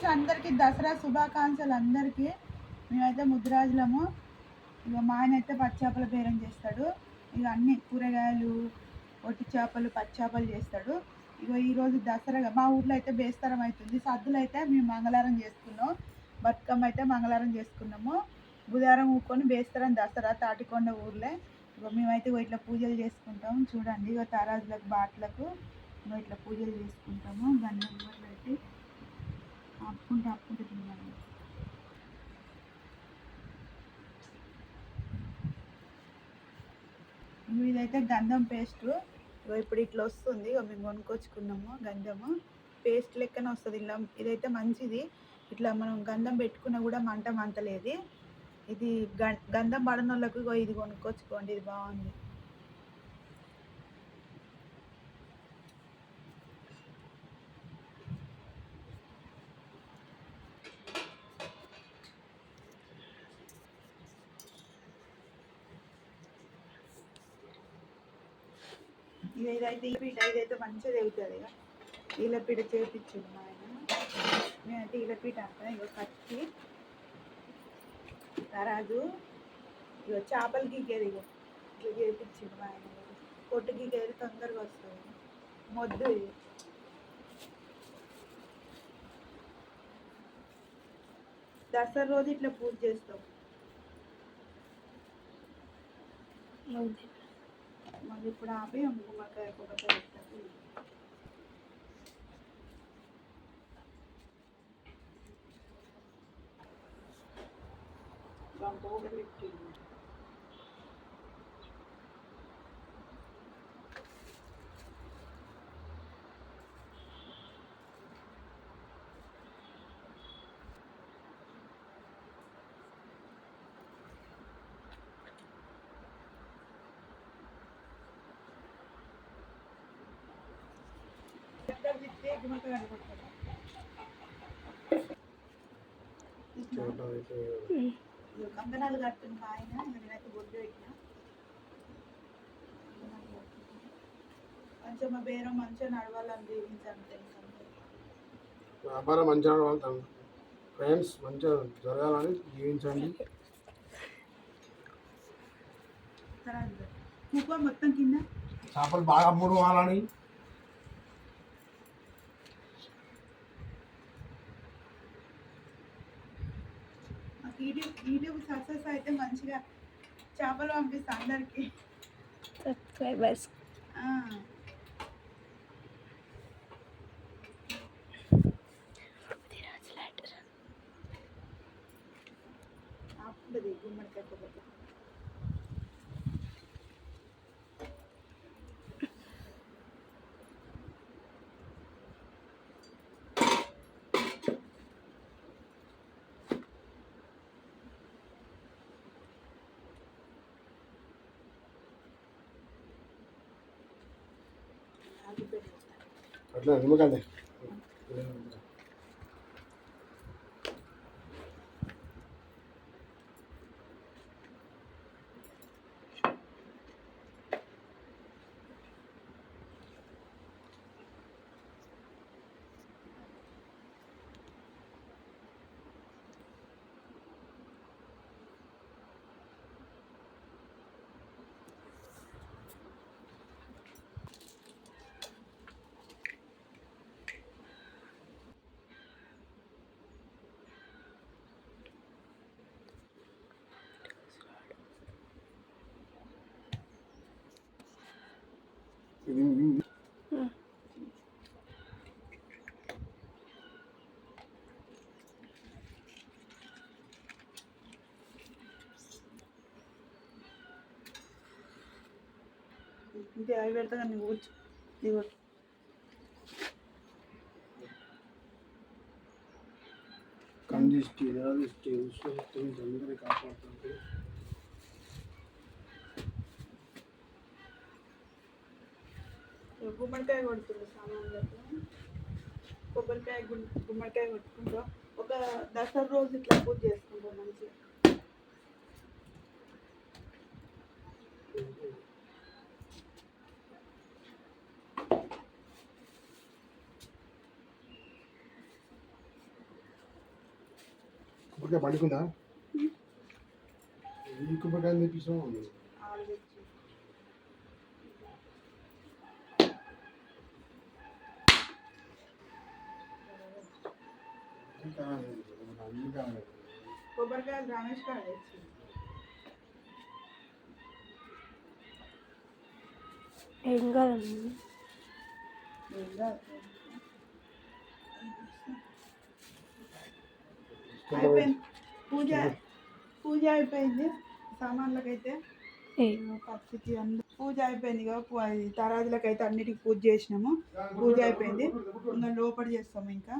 Friends అందరికీ దసరా శుభాకాంక్షలు అందరికీ. మేమైతే ముద్దురాజులము. ఇక మా ఆయన అయితే పచ్చి చేపల బేరం చేస్తాడు. ఇక అన్ని కూరగాయలు, ఒట్టి చేపలు, పచ్చి చేపలు చేస్తాడు. ఇక ఈరోజు దసరా మా ఊర్లో అయితే బేస్తరం అవుతుంది. సద్దులు అయితే మేము మంగళవారం చేసుకున్నాం, బతుకమ్మ అయితే మంగళవారం చేసుకున్నాము. బుధవారం ఊకొని బేస్తరం దసరా తాటికొండ ఊర్లే. ఇక మేమైతే ఇట్లా పూజలు చేసుకుంటాము. చూడండి ఇక తారాజులకు బాట్లకు ఇట్లా పూజలు చేసుకుంటాము. గంధం పెట్టి ఆపుకుంటే తినాలి. ఇదైతే గంధం పేస్ట్. ఇప్పుడు ఇట్లా వస్తుంది. మేము కొనుక్కొచ్చుకున్నాము గంధము. పేస్ట్ లెక్కనే వస్తుంది ఇలా. ఇదైతే మంచిది. ఇట్లా మనం గంధం పెట్టుకున్నా కూడా మంటలేదు. ఇది గంధం పడని వాళ్ళకు ఇది కొనుక్కొచ్చుకోండి, ఇది బాగుంది. ఇదైతే మంచిగా తెగుతుంది. ఇక ఈలపీట చేపించింది మా ఆయన. నేనైతే ఈలపీట అంటాను. ఇక కత్తి, తరాజు, ఇక చేపలు గీకేది ఇక ఇట్లా చేపించింది మా ఆయన. పొట్టు గీకేది తొందరగా వస్తుంది. మొద్దు ఇది. దసరా రోజు ఇట్లా పూజ చేస్తాం. మళ్ళీ ఇప్పుడు ఆపి గుమ్మడికాయ కొబ్బరికాయ పెడతాము. కంకణాలు కట్టిన ఆయన నేనైతే బొడ్డు పెట్టిన. మంచిగా మా బేరం మంచిగా నడవాలని జీవించాలి. వ్యాపారం మంచిగా నడవాలి ఫ్రెండ్స్, మంచిగా జరగాలని జీవించండి. మొత్తం కింద చేపలు బాగా అమ్ముకోవాలని. యూట్యూబ్ సక్సెస్ అయితే మంచిగా చేపలు పంపిస్తా అందరికి సబ్స్క్రైబర్స్. గుమ్మడికాయ కొబ్బరి అట్లా నిమ్మకాయ ఇంకే అవి పెడతా కానీ కూర్చో. ఇదిగో కందిష్టి అందరినీ కాపాడుతుంది. గుమ్మడికాయ కొడుతుంది సామాన్లకు. కొబ్బరికాయ గుమ్మడికాయ కొట్టుకుంటాం. ఒక దసరా రోజు ఇట్లా పూజ చేసుకుంటాం మంచిగా. కొబ్బరికాయ పండుకుందా? ఈ కొబ్బరికాయ తెప్పించాం. ఆలు తెచ్చి కొబ్బరికాయలు రమేష్ కాడ తెచ్చి ఏం కాదండి. అయిపోయింది. పూజ అయిపోయింది. సామాన్లకైతే పచ్చికి పూజ అయిపోయింది. ఇక తరాజులకైతే అన్నిటికీ పూజ చేసినాము. పూజ అయిపోయింది. ఇంకా లోపల చేస్తాము. ఇంకా